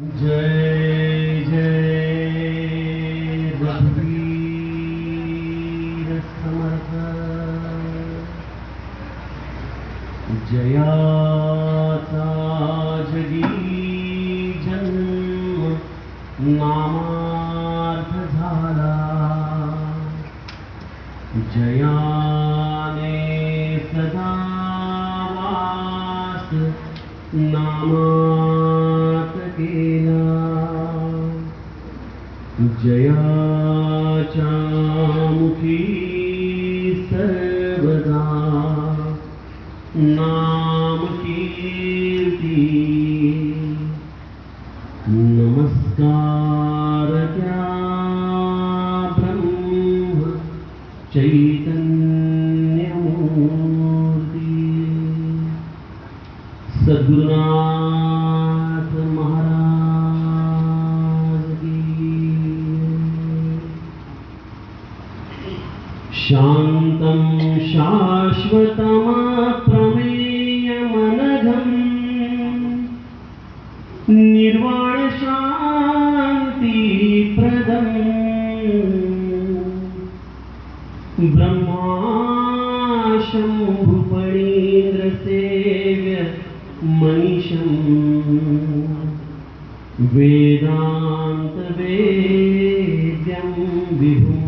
जय जय रघुवीर समर्थ जयाचा जगी जन्म नामार्थ झाला जयाने सदा वास नामात केला जयाच्या मुखी सर्वदा नाम कीर्ती नमस्कार त्या ब्रह्म चैतन्य मूर्ती सद्गुरुनाथ महाराज की शांतं शाश्वतमप्रमेयमनघम् निर्वाण शान्तिप्रदम् ब्रह्मा शम्भुफणीन्द्रसेव्य मनीषं वेदांत वेद्यं विभुम्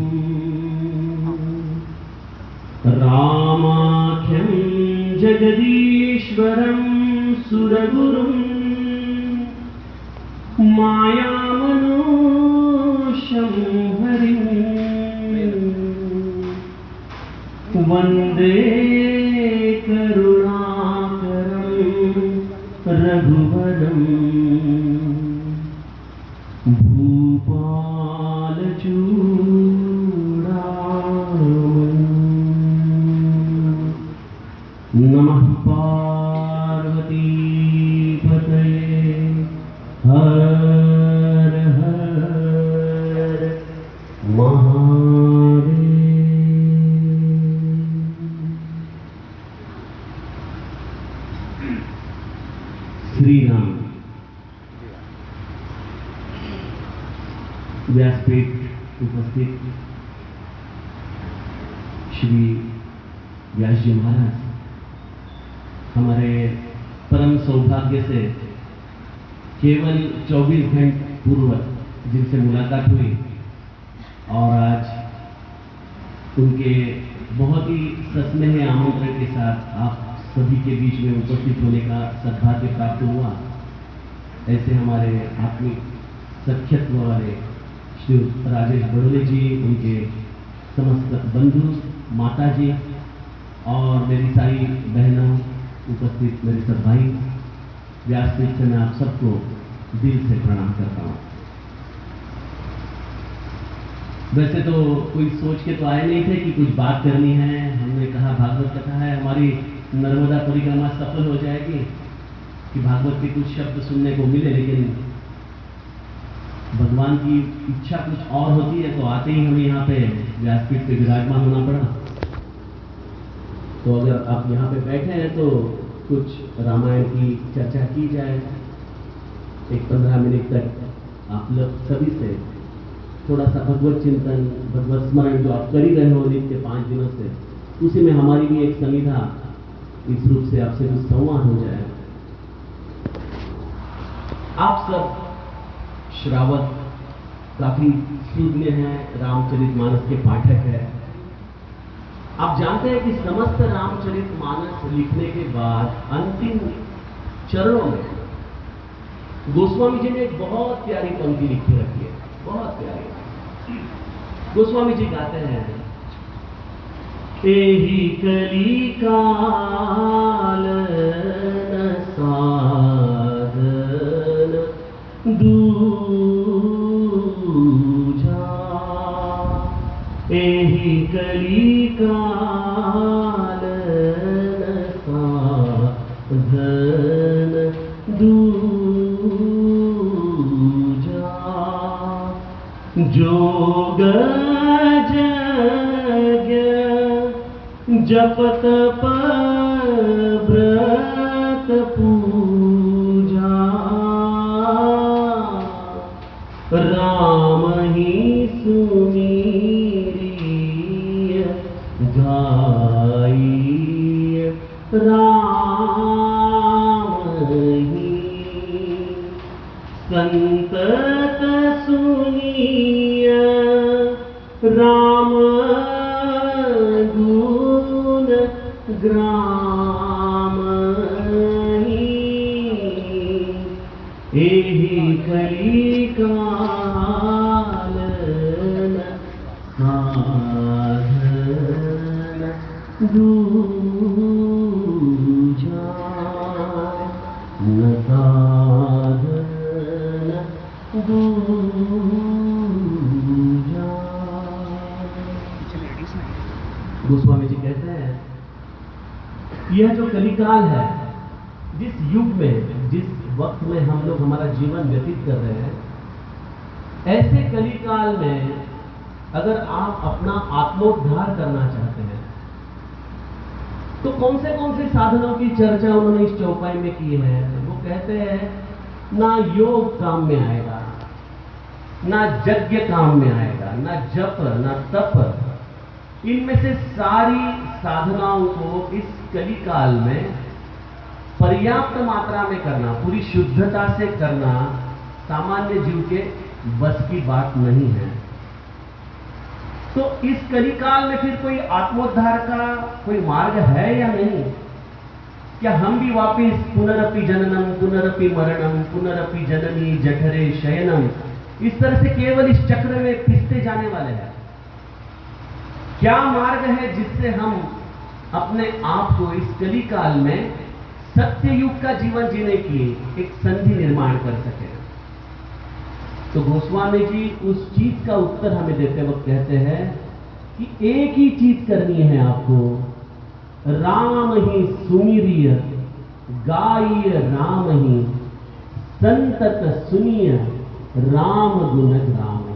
रामाख्यं जगदीश्वरं सुरगुरुं मायामनुष्यं हरिं वन्दे करुणाकरं रघुवरम् भूपालचूडामणि नमः पार्वतीपतये हर हर महादेव। श्री राम व्यासपीठ उपस्थित श्री व्यास जी महाराज हमारे परम सौभाग्य से केवल 24 घंटे पूर्व जिनसे मुलाकात हुई और आज उनके बहुत ही सस्नेह आमंत्रण के साथ आप सभी के बीच में उपस्थित होने का सद्भाग्य प्राप्त हुआ। ऐसे हमारे आत्मिक सख्यत्व वाले श्री राजेश बड़ोले जी, उनके समस्त बंधु, माता जी और मेरी सारी बहनों, उपस्थित मेरे सब भाई, व्यासपीठ से मैं आप सबको दिल से प्रणाम करता हूँ। वैसे तो कोई सोच के तो आए नहीं थे कि कुछ बात करनी है। हमने कहा भागवत कथा है, हमारी नर्मदा परिक्रमा सफल हो जाएगी कि भागवत के कुछ शब्द सुनने को मिले, लेकिन भगवान की इच्छा कुछ और होती है। तो आते ही हमें यहाँ पे व्यासपीठ पे विराजमान होना पड़ा। तो अगर आप यहाँ पे बैठे हैं तो कुछ रामायण की चर्चा की जाए। एक 15 मिनट तक आप लोग सभी से थोड़ा सा भगवत चिंतन, भगवत स्मरण जो आप कर ही रहे हो नित्य 5 दिनों से, उसी में हमारी भी एक समिधा इस रूप से आपसे भी संवाद हो जाए। आप सब श्रावक काफी सुज्ञ हैं, रामचरितमानस के पाठक हैं। आप जानते हैं कि समस्त रामचरितमानस लिखने के बाद अंतिम चरणों में गोस्वामी जी ने एक बहुत प्यारी पंक्ति लिखी रखी है, बहुत प्यारी। गोस्वामी जी गाते हैं, एहि कलिकाल साधन दूजा, एहि कलिकाल साधन दूजा, जोग जज्ञ जप तप व्रत पूजा, संतत सुनिय राम गुण ग्राम एहि कलिकाल साधन दूजा न साधन दूजा। गोस्वामी जी कहते हैं यह जो कलिकाल है, जिस युग में, जिस वक्त में हम लोग हमारा जीवन व्यतीत कर रहे हैं, ऐसे कलिकाल में अगर आप अपना आत्मोद्धार करना चाहते हैं तो कौन से साधनों की चर्चा उन्होंने इस चौपाई में की है। वो कहते हैं ना योग काम में आएगा, ना यज्ञ काम में आएगा, ना जप, ना तप। इनमें से सारी साधनाओं को इस कलिकाल में पर्याप्त मात्रा में करना, पूरी शुद्धता से करना सामान्य जीव के बस की बात नहीं है। तो इस कलिकाल में फिर कोई आत्मोद्धार का कोई मार्ग है या नहीं? क्या हम भी वापिस पुनरपि जननम पुनरपि मरणम पुनरपि जननी जठरे शयनम, इस तरह से केवल इस चक्र में पिसते जाने वाले हैं? क्या मार्ग है जिससे हम अपने आप को इस कलिकाल में सत्य युग का जीवन जीने की एक संधि निर्माण कर सके? तो गोस्वामी जी उस चीज का उत्तर हमें देते वक्त कहते हैं कि एक ही चीज करनी है आपको, राम ही सुमिरिय गाइय राम ही संतत सुनिय राम गुण ग्राम ही।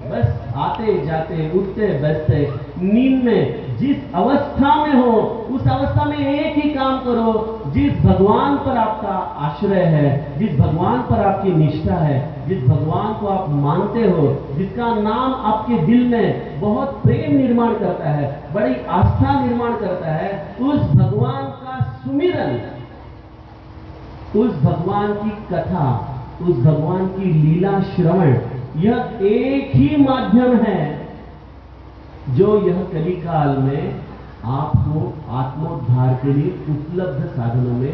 बस आते जाते उठते बैठते नींद में जिस अवस्था में हो उस अवस्था में एक ही काम करो, जिस भगवान पर आपका आश्रय है, जिस भगवान पर आपकी निष्ठा है, जिस भगवान को आप मानते हो, जिसका नाम आपके दिल में बहुत प्रेम निर्माण करता है, बड़ी आस्था निर्माण करता है, उस भगवान का सुमिरन, उस भगवान की कथा, उस भगवान की लीला श्रवण, यह एक ही माध्यम है जो यह कलिकाल में आपको आत्मोद्धार के लिए उपलब्ध साधनों में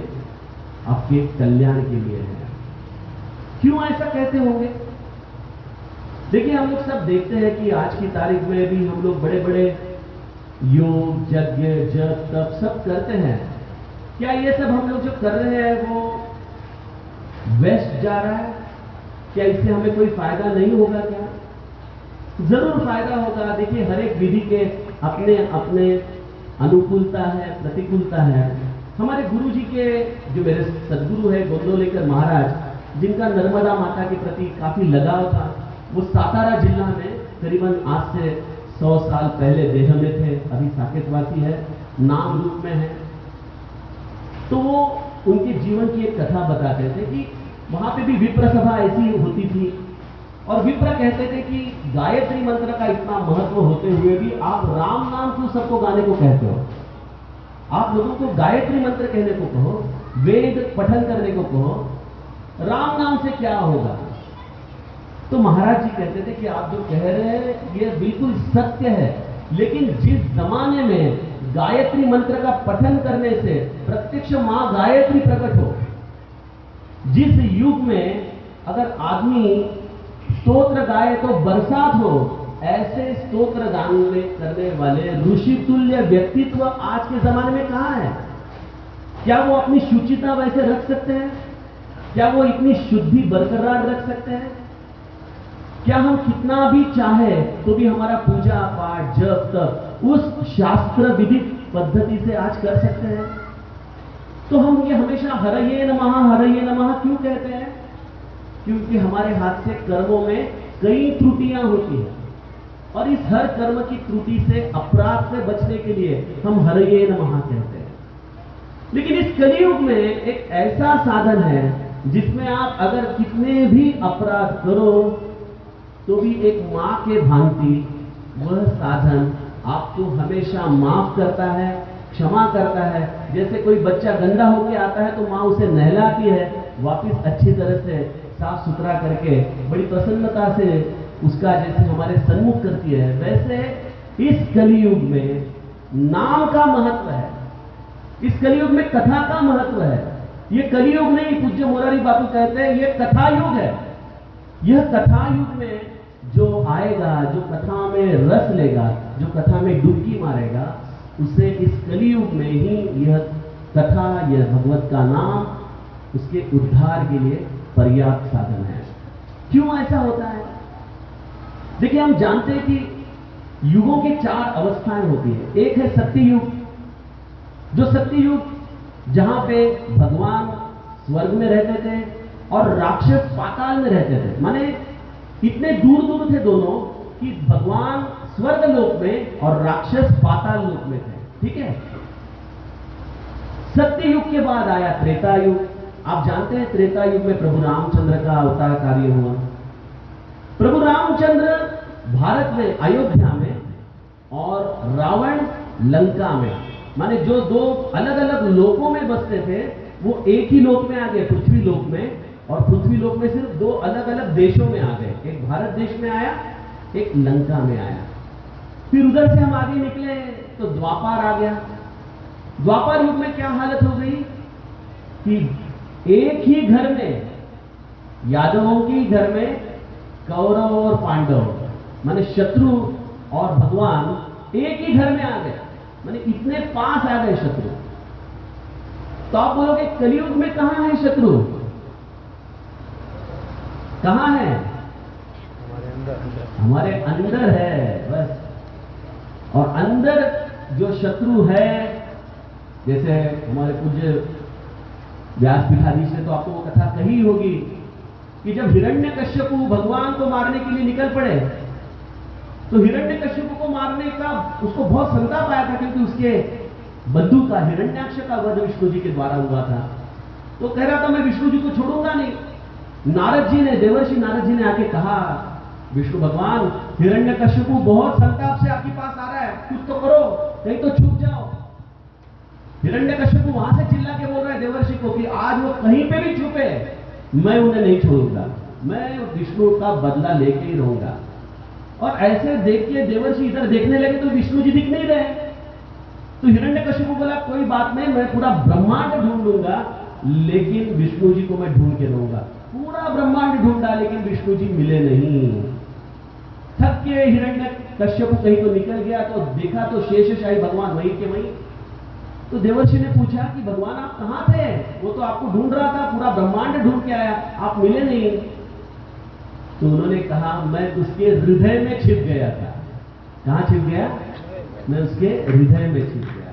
आपके कल्याण के लिए है। क्यों ऐसा कहते होंगे? देखिए, हम लोग सब देखते हैं कि आज की तारीख में भी हम लोग बड़े बड़े योग, यज्ञ, जप, तप सब करते हैं। क्या ये सब हम लोग जो कर रहे हैं वो वेस्ट जा रहा है? क्या इससे हमें कोई फायदा नहीं होगा? क्या जरूर फायदा होगा। देखिए, हर एक विधि के अपने अपने अनुकूलता है, प्रतिकूलता है। हमारे गुरु जी के जो मेरे सदगुरु है गोंदवलेकर महाराज, जिनका नर्मदा माता के प्रति काफी लगाव था, वो सातारा जिला में करीबन आज से 100 साल पहले देह में थे, अभी साकेतवासी है, नाम रूप में है। तो वो उनके जीवन की एक कथा बताते थे कि वहां पे भी विप्र सभा ऐसी होती थी और विप्र कहते थे कि गायत्री मंत्र का इतना महत्व होते हुए भी आप राम नाम क्यों सबको गाने को कहते हो? आप लोगों को गायत्री मंत्र कहने को कहो, वेद पठन करने को कहो, राम नाम से क्या होगा? तो महाराज जी कहते थे कि आप जो कह रहे हैं ये बिल्कुल सत्य है, लेकिन जिस जमाने में गायत्री मंत्र का पठन करने से प्रत्यक्ष मां गायत्री प्रकट हो, जिस युग में अगर आदमी स्तोत्र गाए तो बरसात हो, ऐसे स्तोत्र गान करने वाले ऋषि तुल्य व्यक्तित्व आज के जमाने में कहां है? क्या वो अपनी शुचिता वैसे रख सकते हैं? क्या वो इतनी शुद्धि बरकरार रख सकते हैं? क्या हम कितना भी चाहे तो भी हमारा पूजा पाठ जप तप उस शास्त्र विधित पद्धति से आज कर सकते हैं? तो हम ये हमेशा हरये नमः क्यों कहते हैं? क्योंकि हमारे हाथ से कर्मों में कई त्रुटियां होती हैं और इस हर कर्म की त्रुटि से, अपराध से बचने के लिए हम हरये नमः कहते हैं। लेकिन इस कलियुग में एक ऐसा साधन है जिसमें आप अगर कितने भी अपराध करो तो भी एक मां के भांति वह साधन आपको हमेशा माफ करता है, क्षमा करता है। जैसे कोई बच्चा गंदा होकर आता है तो मां उसे नहलाती है, वापस अच्छी तरह से साफ सुथरा करके बड़ी प्रसन्नता से उसका जैसे हमारे सन्मुख करती है, वैसे इस कलियुग में नाम का महत्व है, इस कलियुग में कथा का महत्व है। ये कलियुग नहीं, पूज्य मोरारी बापू कहते हैं ये कथा युग है। यह कथा युग में जो आएगा, जो कथा में रस लेगा, जो कथा में डुबकी मारेगा, उसे इस कलियुग में ही यह कथा, यह भगवत का नाम उसके उद्धार के लिए पर्याप्त साधन है। क्यों ऐसा होता है? देखिए, हम जानते हैं कि युगों की 4 अवस्थाएं होती है। एक है सत्य युग, जो सत्य युग जहां पे भगवान स्वर्ग में रहते थे और राक्षस पाताल में रहते थे। माने इतने दूर दूर थे दोनों कि भगवान स्वर्ग लोक में और राक्षस पाताल लोक में थे। ठीक है। सत्य युग के बाद आया त्रेता युग। आप जानते हैं त्रेता युग में प्रभु रामचंद्र का अवतार कार्य हुआ। प्रभु रामचंद्र भारत में, अयोध्या में, और रावण लंका में, माने जो 2 अलग अलग लोकों में बसते थे वो एक ही लोक में आ गए, पृथ्वी लोक में, और पृथ्वी लोक में सिर्फ 2 अलग अलग देशों में आ गए। एक भारत देश में आया, एक लंका में आया। फिर उधर से हम आगे निकले तो द्वापर आ गया। द्वापर युग में क्या हालत हो गई कि एक ही घर में, यादवों के घर में कौरव और पांडव, माने शत्रु और भगवान एक ही घर में आ गए, माने इतने पास आ गए शत्रु। तो आप बोलोगे कलियुग में कहां है शत्रु? कहां है? हमारे अंदर है बस। और अंदर जो शत्रु है, जैसे हमारे पूज्य व्यासपीठाधीश ने तो आपको वो कथा कही होगी कि जब हिरण्यकश्यपु भगवान को मारने के लिए निकल पड़े, तो हिरण्यकश्यपु को मारने का उसको बहुत संताप आया था, क्योंकि उसके बंधु का, हिरण्याक्ष का वध विष्णु जी के द्वारा हुआ था। तो कह रहा था मैं विष्णु जी को छोड़ूंगा नहीं। नारद जी ने, देवर्षि नारद जी ने आके कहा, विष्णु भगवान, हिरण्यकश्यपु बहुत संताप से आपके पास आ रहा है, कुछ तो करो, नहीं तो छूट जाओ। हिरण्यकश्यपु वहां से चिल्ला के बोल रहा है देवर्षि को कि आज वो कहीं पे भी छुपे, मैं उन्हें नहीं छोड़ूंगा, मैं विष्णु का बदला लेके ही रहूंगा। और ऐसे देख के देवर्षि इधर देखने लगे तो विष्णु जी दिख नहीं रहे। तो हिरण्यकश्यपु बोला कोई बात नहीं, मैं पूरा ब्रह्मांड ढूंढ लूंगा, लेकिन विष्णु जी को मैं ढूंढ के रहूंगा। पूरा ब्रह्मांड ढूंढा, लेकिन विष्णु जी मिले नहीं। थक के हिरण्यकश्यपु कहीं तो निकल गया, तो देखा तो शेषशाही भगवान वहीं के वहीं। तो देवर्षि ने पूछा कि भगवान आप कहां थे? वो तो आपको ढूंढ रहा था, पूरा ब्रह्मांड ढूंढ के आया, आप मिले नहीं। तो उन्होंने कहा मैं उसके हृदय में छिप गया था। कहां छिप गया? मैं उसके हृदय में छिप गया।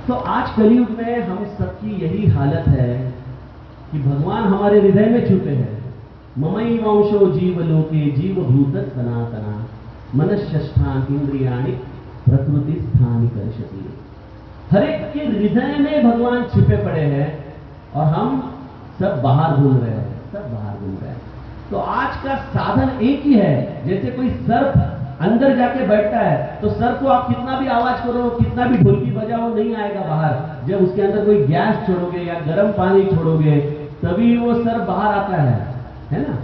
तो आज कलियुग में हम सबकी यही हालत है कि भगवान हमारे हृदय में छुपे हैं। ममई वंशो जीवलोके जीवभूत सनातना मनश्ष्ठान इंद्रियाणि प्रकृति स्थान कर्षति। हर एक के हृदय में भगवान छिपे पड़े हैं और हम सब बाहर घूम रहे हैं, सब बाहर घूम रहे हैं। तो आज का साधन एक ही है। जैसे कोई सर्प अंदर जाके बैठता है तो सर्प को आप कितना भी आवाज करो, कितना भी ढोलकी बजाओ, नहीं आएगा बाहर। जब उसके अंदर कोई गैस छोड़ोगे या गर्म पानी छोड़ोगे तभी वो सर्प बाहर आता है ना।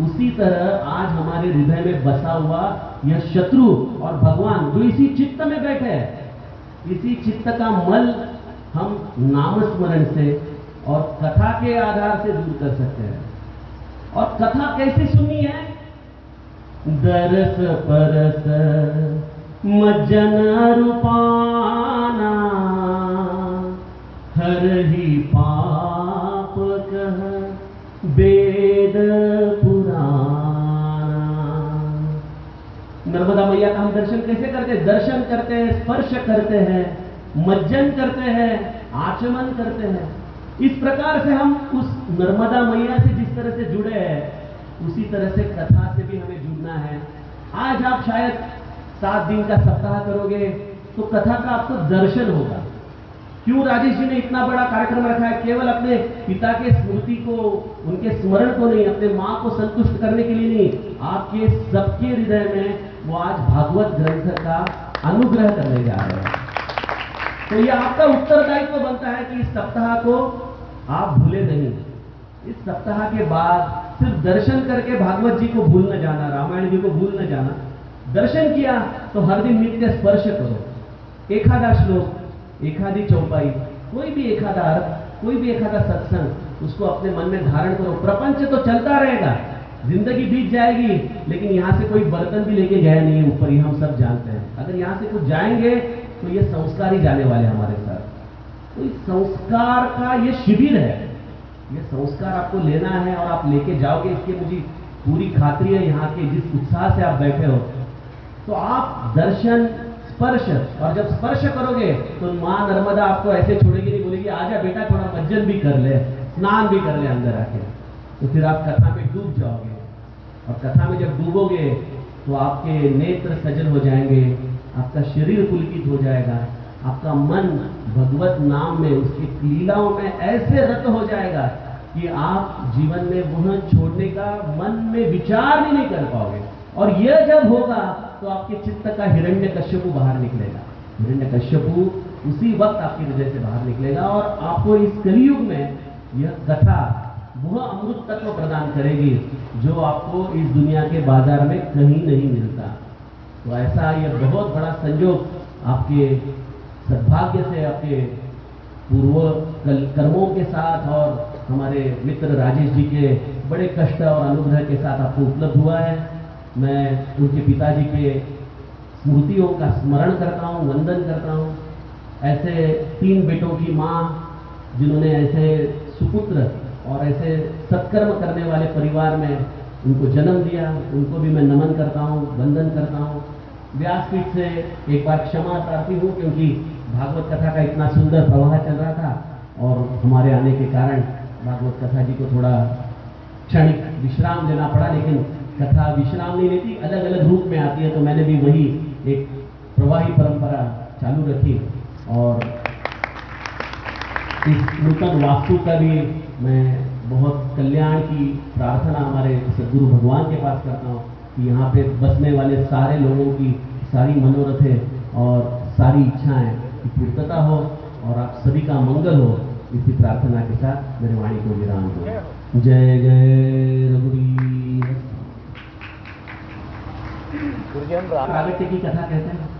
उसी तरह आज हमारे हृदय में बसा हुआ यह शत्रु और भगवान जो इसी चित्त में बैठे हैं, इसी चित्त का मल हम नामस्मरण से और कथा के आधार से दूर कर सकते हैं। और कथा कैसे सुननी है? दरस परस मज्जन रूपाना हर ही पाप कह वेद पुराना। नर्मदा मैया का हम दर्शन कैसे करते हैं? दर्शन करते हैं, स्पर्श करते हैं, मज्जन करते हैं, आचमन करते हैं। इस प्रकार से हम उस नर्मदा मैया से जिस तरह से जुड़े हैं उसी तरह से कथा से भी हमें जुड़ना है। आज आप शायद 7 दिन का सप्ताह करोगे तो कथा का आपको दर्शन होगा। क्यों राजेश जी ने इतना बड़ा कार्यक्रम रखा है? केवल अपने पिता के स्मृति को, उनके स्मरण को नहीं, अपने मां को संतुष्ट करने के लिए नहीं, आपके सबके हृदय में वो आज भागवत ग्रंथ का अनुग्रह करने जा रहे हैं। तो यह आपका उत्तरदायित्व बनता है कि इस सप्ताह को आप भूले नहीं। इस सप्ताह के बाद सिर्फ दर्शन करके भागवत जी को भूल न जाना, रामायण जी को भूल न जाना। दर्शन किया तो हर दिन नित्य स्पर्श करो। एखादा श्लोक, एखादी चौपाई, कोई भी एखादा अर्थ, कोई भी एखादा सत्संग, उसको अपने मन में धारण करो। प्रपंच तो चलता रहेगा, जिंदगी बीत जाएगी, लेकिन यहां से कोई बर्तन भी लेके गया नहीं है ऊपर, ही हम सब जानते हैं। अगर यहां से कुछ जाएंगे तो ये संस्कार ही जाने वाले हमारे साथ। तो इस संस्कार का ये शिविर है, ये संस्कार आपको लेना है और आप लेके जाओगे, इसकी मुझे पूरी खातिरी है। यहाँ के जिस उत्साह से आप बैठे हो, तो आप दर्शन, स्पर्श, और जब स्पर्श करोगे तो मां नर्मदा आपको ऐसे छोड़ेगी नहीं, बोलेगी आजा बेटा थोड़ा मज्जन भी कर ले, स्नान भी कर ले अंदर आके। तो फिर आप कथा में डूब जाओगे, और कथा में जब डूबोगे तो आपके नेत्र सजल हो जाएंगे, आपका शरीर पुलकित हो जाएगा, आपका मन भगवत नाम में, उसकी लीलाओं में ऐसे रत हो जाएगा कि आप जीवन में वह छोड़ने का मन में विचार भी नहीं कर पाओगे। और यह जब होगा तो आपके चित्त का हिरण्यकश्यपु बाहर निकलेगा। हिरण्यकश्यपु उसी वक्त आपके हृदय से बाहर निकलेगा, और आपको इस कलियुग में यह कथा वह अमृत तत्व प्रदान करेगी जो आपको इस दुनिया के बाजार में कहीं नहीं मिलता। तो ऐसा यह बहुत बड़ा संयोग आपके सद्भाग्य से, आपके पूर्व कर्मों के साथ और हमारे मित्र राजेश जी के बड़े कष्ट और अनुग्रह के साथ आपको उपलब्ध हुआ है। मैं उनके पिताजी के स्मृतियों का स्मरण करता हूँ, वंदन करता हूँ। ऐसे 3 बेटों की माँ जिन्होंने ऐसे सुपुत्र और ऐसे सत्कर्म करने वाले परिवार में उनको जन्म दिया, उनको भी मैं नमन करता हूँ, वंदन करता हूँ। व्यासपीठ से एक बार क्षमा प्रार्थी हूँ, क्योंकि भागवत कथा का इतना सुंदर प्रवाह चल रहा था और हमारे आने के कारण भागवत कथा जी को थोड़ा क्षणिक विश्राम लेना पड़ा। लेकिन कथा विश्राम नहीं लेती, अलग अलग रूप में आती है, तो मैंने भी वही एक प्रवाही परंपरा चालू रखी। और इस नूतन वास्तु का भी मैं बहुत कल्याण की प्रार्थना हमारे सद्गुरु भगवान के पास करता हूँ कि यहाँ पे बसने वाले सारे लोगों की सारी मनोरथें और सारी इच्छाएं की पूर्तता हो और आप सभी का मंगल हो। इसी प्रार्थना के साथ मेरे वाणी को विराम दो। जय जय रघुवीर। प्रागट्य की कथा कहते हैं।